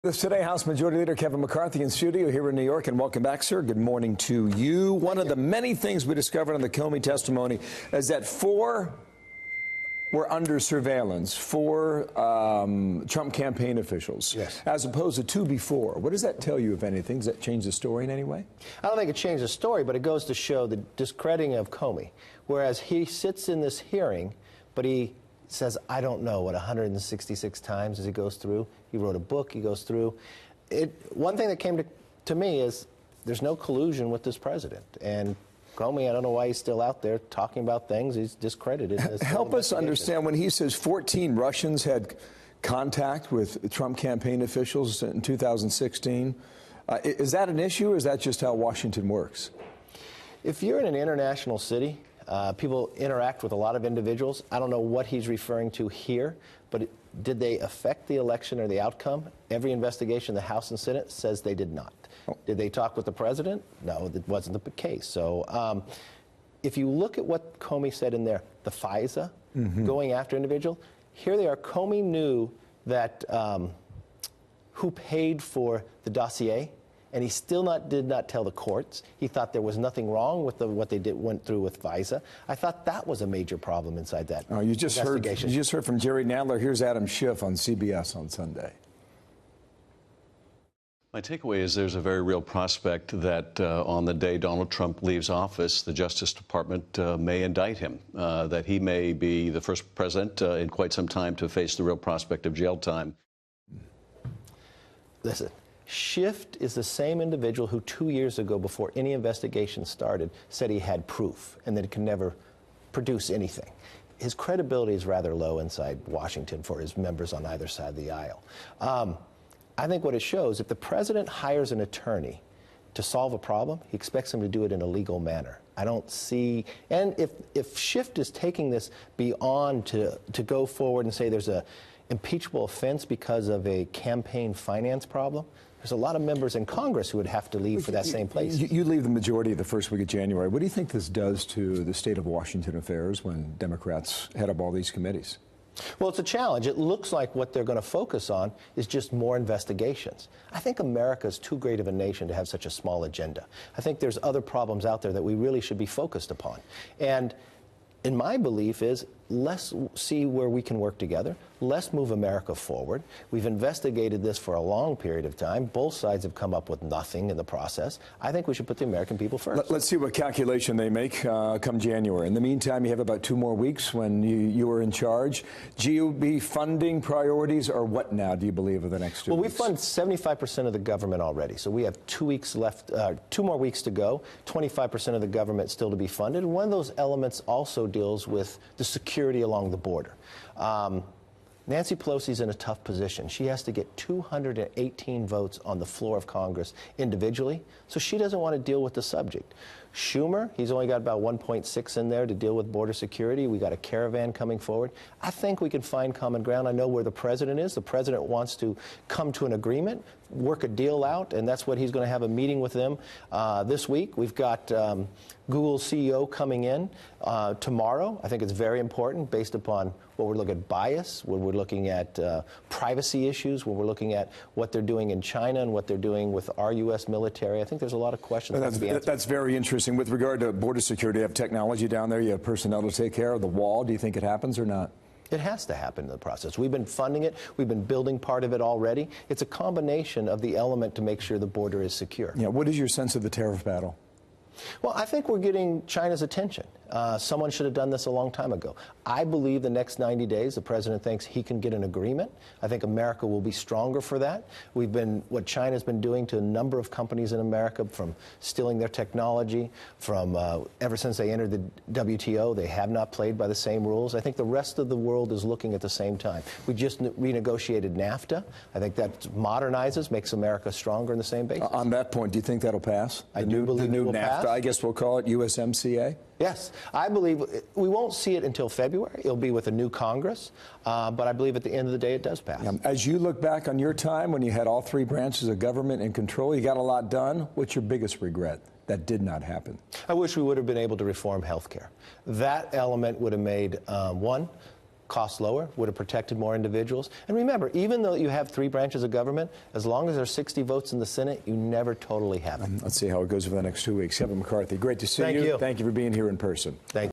This today, House Majority Leader Kevin McCarthy in studio here in New York, and welcome back, sir. Good morning to you. One of the many things we discovered on the Comey testimony is that 4 were under surveillance, 4 Trump campaign officials, yes, as opposed to 2 before. What does that tell you, if anything? Does that change the story in any way? I don't think it changed the story, but it goes to show the discrediting of Comey. Whereas he sits in this hearing, but he says, I don't know, what, 166 times as he goes through. He wrote a book, he goes through. One thing that came to me is there's no collusion with this president. And Comey, I don't know why he's still out there talking about things he's discredited. Help us understand when he says 14 Russians had contact with Trump campaign officials in 2016. Is that an issue, or is that just how Washington works? If you're in an international city, people interact with a lot of individuals. I don't know what he's referring to here, but did they affect the election or the outcome? Every investigation, the House and Senate says they did not. Oh. Did they talk with the president? No, that wasn't the case. So if you look at what Comey said in there, the FISA, going after individual, here they are. Comey knew that who paid for the dossier, and he still did not tell the courts. He thought there was nothing wrong with what they went through with FISA. I thought that was a major problem inside that investigation. You just heard from Jerry Nadler. Here's Adam Schiff on CBS on Sunday. My takeaway is there's a very real prospect that on the day Donald Trump leaves office, the Justice Department may indict him, that he may be the first president in quite some time to face the real prospect of jail time. Listen. Schiff is the same individual who 2 years ago, before any investigation started, said he had proof and that he could never produce anything. His credibility is rather low inside Washington for his members on either side of the aisle. I think what it shows, if the president hires an attorney to solve a problem, he expects him to do it in a legal manner. I don't see, and if Schiff is taking this beyond to go forward and say there's a impeachable offense because of a campaign finance problem, there's a lot of members in Congress who would have to leave for that same place. You leave the majority of the first week of January. What do you think this does to the state of Washington affairs when Democrats head up all these committees? Well, it's a challenge. It looks like what they're going to focus on is just more investigations. I think America is too great of a nation to have such a small agenda. I think there's other problems out there that we really should be focused upon. And in my belief is, let's see where we can work together. Let's move America forward. We've investigated this for a long period of time. Both sides have come up with nothing in the process. I think we should put the American people first. Let's see what calculation they make come January. In the meantime, you have about 2 more weeks when you are in charge. GOP funding priorities are what now, do you believe, of the next 2 weeks? Well, we fund 75% of the government already. So we have 2 weeks left, 2 more weeks to go, 25% of the government still to be funded. And one of those elements also deals with the security along the border. Nancy Pelosi's in a tough position. She has to get 218 votes on the floor of Congress individually, so she doesn't want to deal with the subject. Schumer, he's only got about 1.6 in there to deal with border security. We got a caravan coming forward. I think we can find common ground. I know where the president is. The president wants to come to an agreement, work a deal out, and that's what he's going to have a meeting with them this week. We've got Google's CEO coming in tomorrow. I think it's very important based upon what we're looking at bias, when we're looking at privacy issues, when we're looking at what they're doing in China and what they're doing with our U.S. military. I think there's a lot of questions that have to be answered. That's very interesting. With regard to border security, you have technology down there, you have personnel to take care of the wall. Do you think it happens or not? It has to happen in the process. We've been funding it. We've been building part of it already. It's a combination of the element to make sure the border is secure. Yeah. What is your sense of the tariff battle? Well, I think we're getting China's attention. Someone should have done this a long time ago. I believe the next 90 days, the president thinks he can get an agreement. I think America will be stronger for that. What China's been doing to a number of companies in America, from stealing their technology, from ever since they entered the WTO, they have not played by the same rules. I think the rest of the world is looking at the same time. We just renegotiated NAFTA. I think that modernizes, makes America stronger in the same basis. On that point, do you think that'll pass? I do believe it will pass. I guess we'll call it USMCA? Yes. I believe we won't see it until February. It'll be with a new Congress. But I believe at the end of the day it does pass. Yeah. As you look back on your time when you had all 3 branches of government in control, you got a lot done. What's your biggest regret that did not happen? I wish we would have been able to reform health care. That element would have made, one, costs lower, would have protected more individuals. And remember, even though you have 3 branches of government, as long as there's 60 votes in the Senate, you never totally have it. Let's see how it goes over the next 2 weeks. Kevin McCarthy, great to see Thank you. Thank you for being here in person. Thank you.